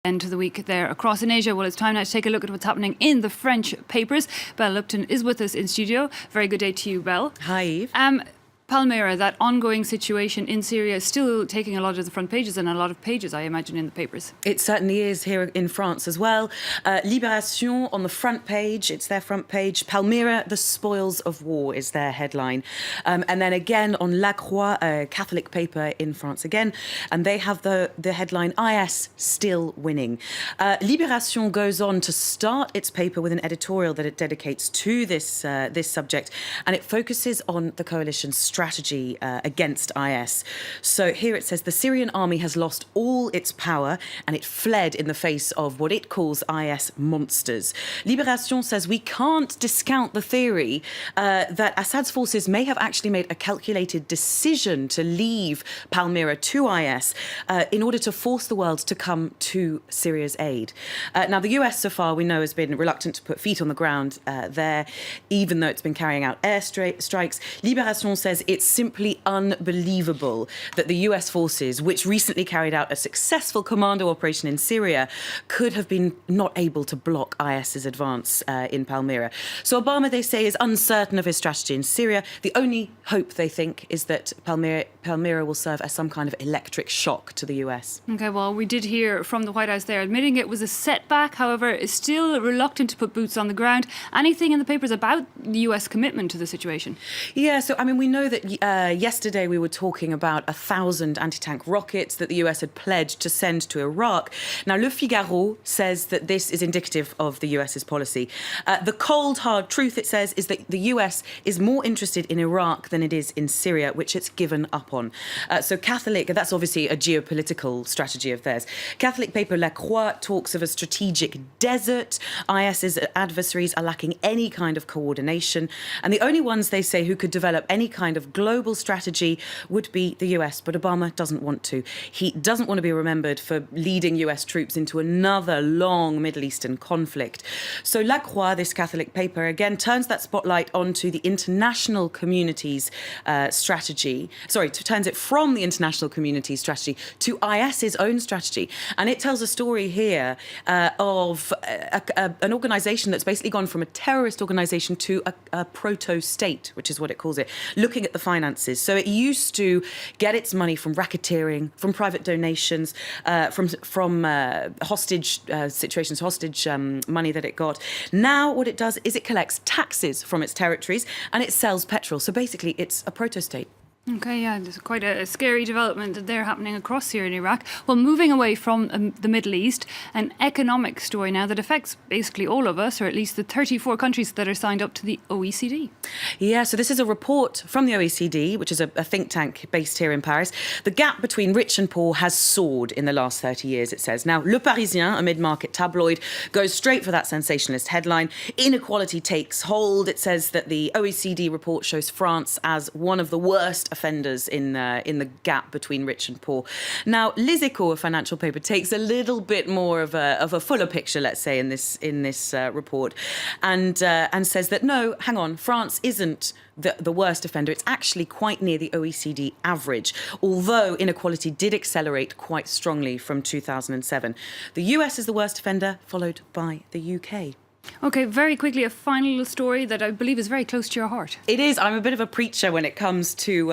End to the week there across in Asia. Well, it's time now to take a look at what's happening in the French papers. Belle Lupton is with us in studio. Very good day to you, Belle. Hi, Eve. Palmyra, that ongoing situation in Syria is still taking a lot of the front pages and a lot of pages, I imagine, in the papers. It certainly is here in France as well. Liberation on the front page, it's their front page. Palmyra, the spoils of war is their headline. And then again on La Croix, a Catholic paper in France again, and they have the headline, IS still winning. Liberation goes on to start its paper with an editorial that it dedicates to this subject, and it focuses on the coalition's strategy against IS. So here it says the Syrian army has lost all its power and it fled in the face of what it calls IS monsters. Liberation says we can't discount the theory that Assad's forces may have actually made a calculated decision to leave Palmyra to IS in order to force the world to come to Syria's aid. Now, the US so far, we know, has been reluctant to put feet on the ground there, even though it's been carrying out air strikes. Liberation says it's simply unbelievable that the US forces, which recently carried out a successful commando operation in Syria, could have been not able to block IS's advance in Palmyra. So Obama, they say, is uncertain of his strategy in Syria. The only hope, they think, is that Palmyra will serve as some kind of electric shock to the US. OK, well, we did hear from the White House there admitting it was a setback, however, is still reluctant to put boots on the ground. Anything in the papers about the US commitment to the situation? Yeah, so, I mean, we know that yesterday we were talking about 1,000 anti-tank rockets that the US had pledged to send to Iraq. Now, Le Figaro says that this is indicative of the US's policy. The cold, hard truth, it says, is that the US is more interested in Iraq than it is in Syria, which it's given up on. So Catholic, that's obviously a geopolitical strategy of theirs. Catholic paper La Croix talks of a strategic desert. IS's adversaries are lacking any kind of coordination. And the only ones, they say, who could develop any kind of global strategy would be the US, but Obama doesn't want to. He doesn't want to be remembered for leading US troops into another long Middle Eastern conflict. So La Croix, this Catholic paper, again turns that spotlight onto the international community's strategy. Sorry, turns it from the international community's strategy to IS's own strategy. And it tells a story here of an organization that's basically gone from a terrorist organization to a proto-state, which is what it calls it, looking at the finances. So it used to get its money from racketeering, from private donations, from hostage situations, hostage money that it got. Now what it does is it collects taxes from its territories and it sells petrol. So basically it's a proto-state. OK, yeah, there's quite a scary development that they're happening across Syria and Iraq. Well, moving away from the Middle East, an economic story now that affects basically all of us, or at least the 34 countries that are signed up to the OECD. Yeah, so this is a report from the OECD, which is a think tank based here in Paris. The gap between rich and poor has soared in the last 30 years, it says. Now, Le Parisien, a mid-market tabloid, goes straight for that sensationalist headline. Inequality takes hold. It says that the OECD report shows France as one of the worst offenders in the gap between rich and poor. Now, Les Echos, a financial paper, takes a little bit more of a fuller picture, let's say, in this report, and says that no, hang on, France isn't the worst offender. It's actually quite near the OECD average, although inequality did accelerate quite strongly from 2007. The US is the worst offender, followed by the UK. OK, very quickly, a final story that I believe is very close to your heart. It is. I'm a bit of a preacher when it comes to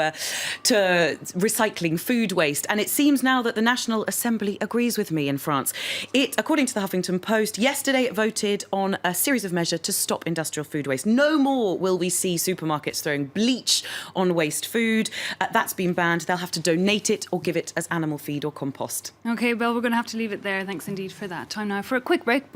recycling food waste. And it seems now that the National Assembly agrees with me in France. According to the Huffington Post, yesterday it voted on a series of measures to stop industrial food waste. No more will we see supermarkets throwing bleach on waste food. That's been banned. They'll have to donate it or give it as animal feed or compost. OK, well, we're going to have to leave it there. Thanks indeed for that. Time now for a quick break. But